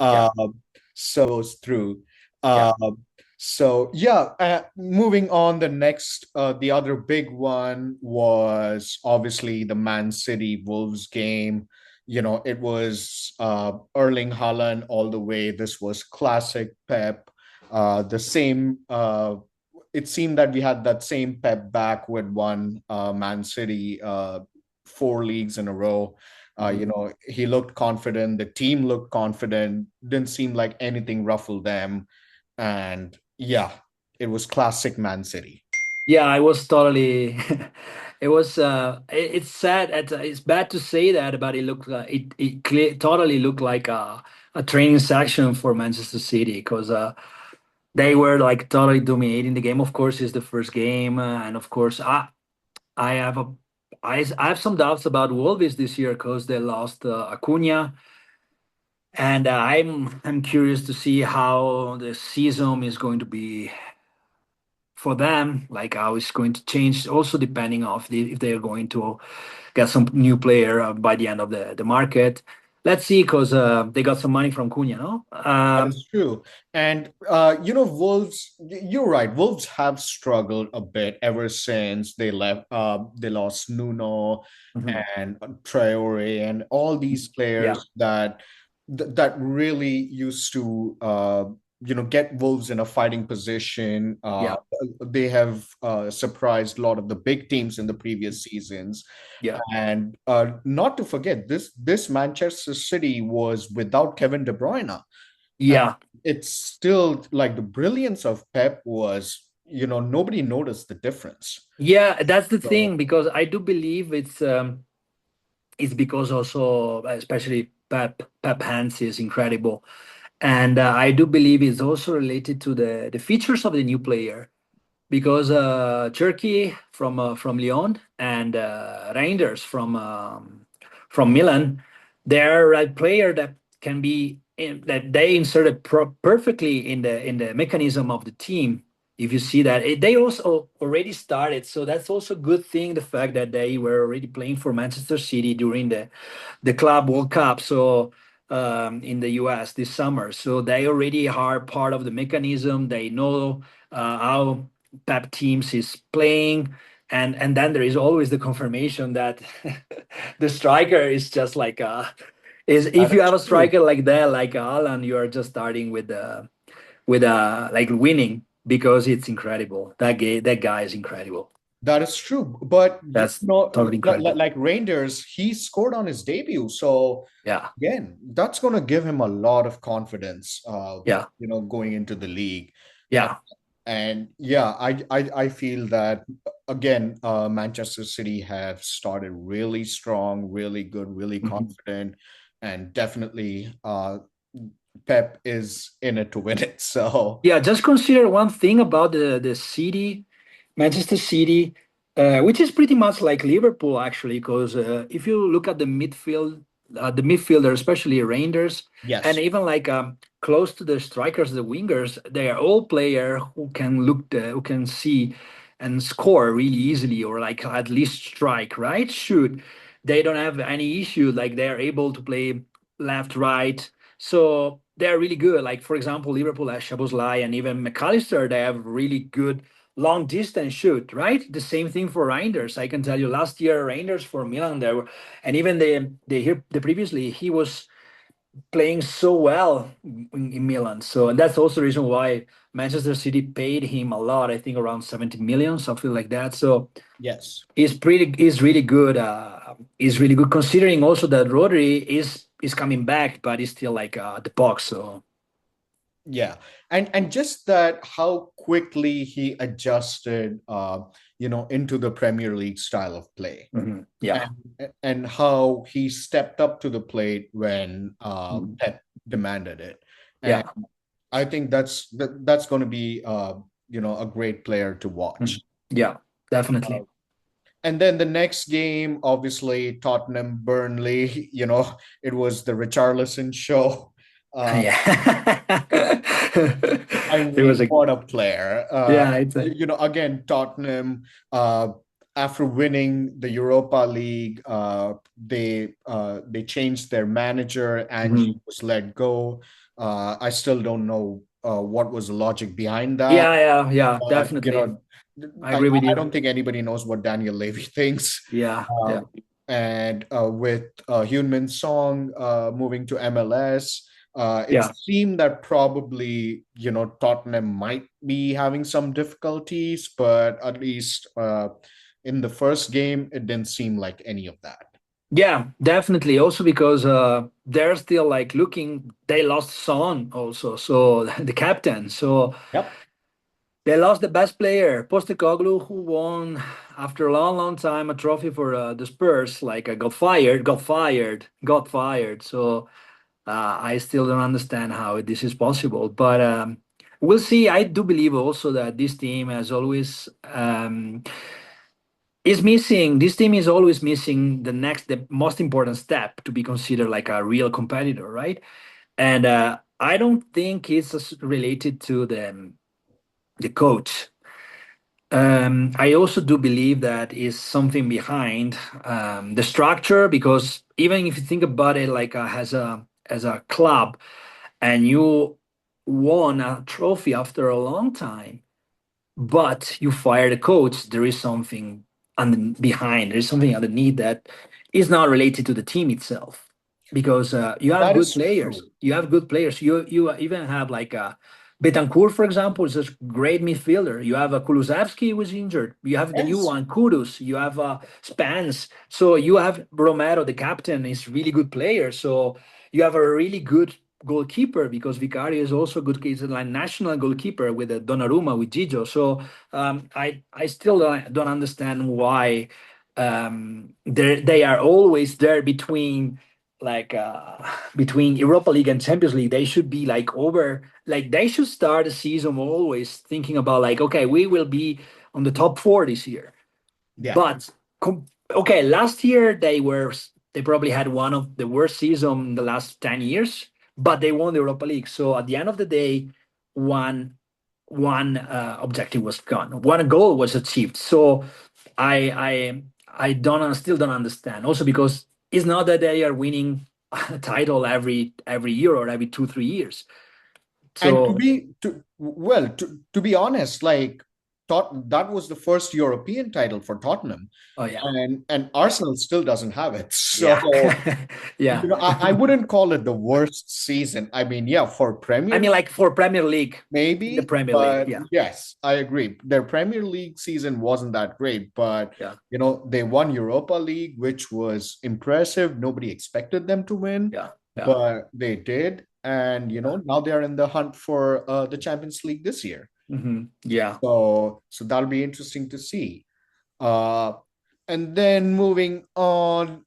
Yeah, Uh, so goes through. yeah. Uh, so yeah, moving on, the other big one was obviously the Man City Wolves game. It was Erling Haaland all the way. This was classic Pep. The same. It seemed that we had that same Pep back with one Man City, four leagues in a row. Mhm. He looked confident. The team looked confident. Didn't seem like anything ruffled them. And yeah, it was classic Man City. Yeah, I was totally. It was. It's sad. It's bad to say that, but it looked like totally looked like a training section for Manchester City because they were like totally dominating the game. Of course, it's the first game, and of course, I have a I have some doubts about Wolves this year because they lost Acuna, and I'm curious to see how the season is going to be for them, like how it's going to change. Also depending of if they're going to get some new player by the end of the market. Let's see, because they got some money from Cunha, no? That is true. And Wolves, you're right. Wolves have struggled a bit ever since they left. They lost Nuno Mhm. and Traore and all these Yeah, players that really used to get Wolves in a fighting position. yeah, They have surprised a lot of the big teams in the previous seasons. yeah, And not to forget, this Manchester City was without Kevin De Bruyne. And yeah. it's still like the brilliance of Pep was, nobody noticed the difference. Yeah, that's the So thing because I do believe it's because also especially Pep Hans is incredible, and I do believe it's also related to the features of the new player because Turkey from Lyon and Reinders from Milan, they're a player that can be that they inserted perfectly in the mechanism of the team. If you see that they also already started, so that's also a good thing. The fact that they were already playing for Manchester City during the Club World Cup, so in the US this summer, so they already are part of the mechanism. They know how Pep teams is playing, and then there is always the confirmation that the striker is just like is that if you have is a true. striker like that, like Alan, you are just starting with like winning because it's incredible. That guy is incredible. That is true. But That's totally incredible. like Rangers, he scored on his debut. So Yeah, again, that's going to give him a lot of confidence, yeah, going into the league. Uh, yeah. and yeah, I feel that again, Manchester City have started really strong, really good, really Mhm. confident, and definitely Pep is in it to win it. So Yeah, just consider one thing about the city, Manchester City, which is pretty much like Liverpool actually, because if you look at the midfielder, especially Rangers, and yes, even like close to the strikers, the wingers, they are all player who can who can see and score really easily, or like at least strike, right? Shoot, they don't have any issue. Like they are able to play left, right. So they're really good. Like for example, Liverpool has Szoboszlai and even McAllister. They have really good long distance shoot, right? The same thing for Reinders. I can tell you, last year Reinders for Milan, there were, and even the previously he was playing so well in Milan. So and that's also the reason why Manchester City paid him a lot. I think around 70 million, something like that. So yes. he's really good. He's really good considering also that Rodri is coming back, but he's still like the box. So Yeah, and just that how quickly he adjusted, into the Premier League style of play, mhm, yeah. and how he stepped up to the plate when Mhm. Pep demanded it, and Yeah. I think that's going to be a great player to Mhm. watch. Yeah, Uh, definitely. and then the next game, obviously Tottenham Burnley, it was the Richarlison show. Uh, Yeah. I It was mean, a what a player. yeah, it's a Again, Tottenham, uh, after winning the Europa League, they changed their manager. Ange mhm, was let go. I still don't know what was the logic behind that. Yeah, yeah, yeah, But definitely. I I agree with I you. don't think anybody knows what Daniel Levy thinks. Yeah, yeah, Um, and with Hyun Song moving to MLS, it yeah. seemed that probably Tottenham might be having some difficulties, but at least in the first game, it didn't seem like any of that. Yeah, definitely. Also because they're still like looking, they lost Son also, so the captain. So Yep. they lost the best player, Postecoglou, who won after a long, long time a trophy for the Spurs. Like got fired, got fired, got fired. So I still don't understand how this is possible, but we'll see. I do believe also that this team has always is missing. This team is always missing the most important step to be considered like a real competitor, right? And I don't think it's related to the coach. I also do believe that is something behind the structure because even if you think about it like as a club and you won a trophy after a long time, but you fire the coach, there is something behind. There is something underneath that is not related to the team itself, because you have That good is players. true. You have good players. You even have like Betancourt, for example, is a great midfielder. You have Kulusevski who was injured. You have the new Yes. one, Kudus. You have Spence. So you have Romero, the captain, is really good player. So you have a really good goalkeeper because Vicario is also a good. He's a like national goalkeeper with Donnarumma with Gigio. So I still don't understand why they are always there between like between Europa League and Champions League. They should be like over, like they should start the season always thinking about like, okay, we will be on the top four this year. Yeah. But okay, last year they probably had one of the worst season in the last 10 years, but they won the Europa League. So at the end of the day, one one objective was gone. One goal was achieved. So I don't still don't understand. Also because it's not that they are winning a title every year or every 2 3 years. And to So be to well to be honest, like that was the first European title for Tottenham, oh yeah, and Arsenal still doesn't have it. yeah, So yeah. I wouldn't call it the worst season. I mean, yeah, for I Premier mean, like for Premier League, in the maybe, Premier League, but yeah, yes, I agree. Their Premier League season wasn't that great, but yeah, they won Europa League, which was impressive. Nobody expected them to win, yeah, yeah, but they did. And yeah. now they're in the hunt for the Champions League this year. Yeah. So that'll be interesting to see. Uh, and then moving on,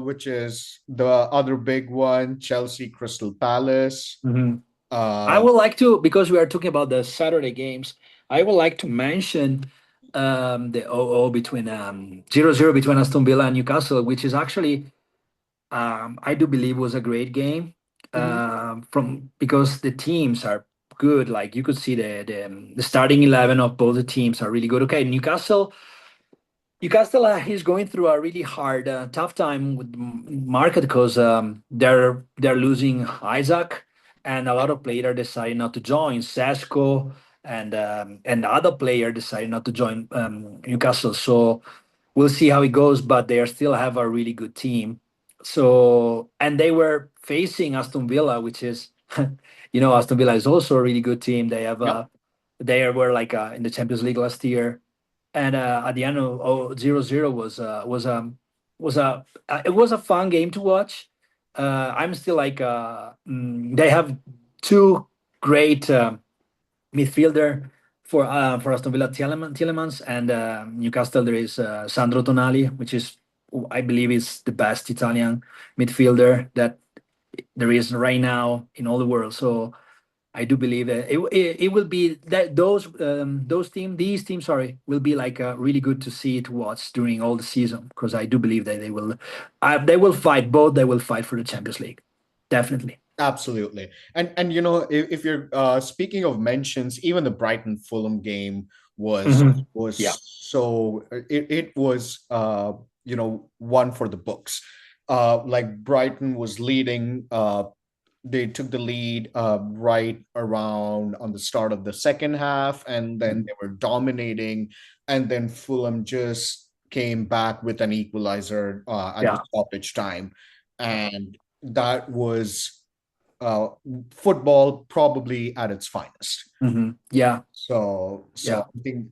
which is the other big one, Chelsea Crystal Palace. hmm I Uh, would like to, because we are talking about the Saturday games, I would like to mention the 0-0 between 0-0 between Aston Villa and Newcastle, which is actually I do believe was a great game mhm. from because the teams are good. Like you could see the starting 11 of both the teams are really good. Okay, Newcastle is going through a really hard, tough time with the market because they're losing Isaac, and a lot of players decided not to join. Sesko and the other player decided not to join Newcastle. So we'll see how it goes, but they still have a really good team. So and they were facing Aston Villa, which is Aston Villa is also a really good team. Yep. They were like in the Champions League last year, and at the end of 0-0 it was a fun game to watch. I'm still like they have two great midfielder for Aston Villa, Tielemans, and Newcastle there is Sandro Tonali, which is I believe is the best Italian midfielder that there is right now in all the world. So I do believe that it will be that these teams, sorry, will be like really good to see to watch during all the season because I do believe that they will fight both. They will fight for the Champions League, definitely. Absolutely. And if you're speaking of mentions, even the Brighton Fulham game was Yeah, so it was one for the books. Like Brighton was leading they took the lead right around on the start of the second half, and then Mhm. they were dominating, and then Fulham just came back with an equalizer at the Yeah. stoppage time, Yeah. and that was uh, football probably at its finest. Yeah. So Yeah. I think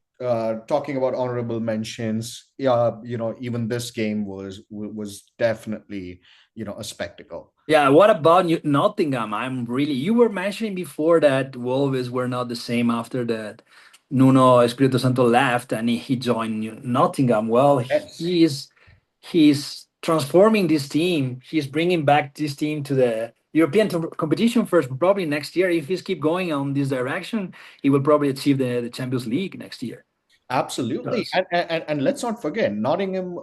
talking about honorable mentions, yeah, even this game was definitely, a spectacle. Yeah, what about Nottingham? You were mentioning before that Wolves were not the same after that Nuno Espirito Santo left and he joined Nottingham. Well, Yes, he's transforming this team. He's bringing back this team to the European competition first, but probably next year. If he's keep going on this direction, he will probably achieve the Champions League next year. absolutely. Because And let's not forget, Nottingham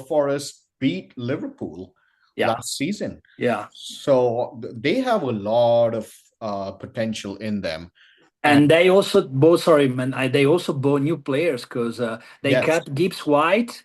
Forest beat Liverpool yeah, last season. yeah. So they have a lot of potential in them. And And they also bought, sorry, man, they also bought new players because they yes, cut Gibbs White.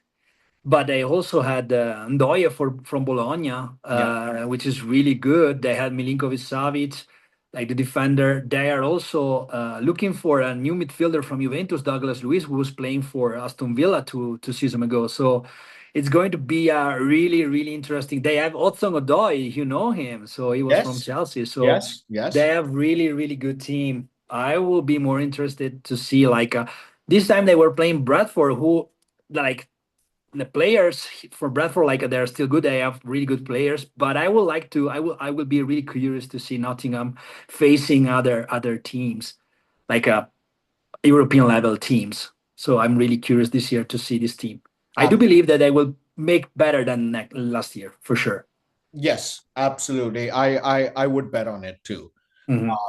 But they also had Ndoye from Bologna, yeah, which is really good. They had Milinkovic Savic, like the defender. They are also looking for a new midfielder from Juventus, Douglas Luiz, who was playing for Aston Villa two seasons ago. So it's going to be a really, really interesting. They have Odsonne Odoi, you know him. So he was from yes, Chelsea. So yes, yes, they have really, really good team. I will be more interested to see like this time they were playing Bradford, who like the players for Bradford, like they're still good. They have really good players, but I would like to. I will be really curious to see Nottingham facing other teams, like European level teams. So I'm really curious this year to see this team. I do ab- believe that they will make better than last year for sure. yes, absolutely. I would bet on it too. Mhm.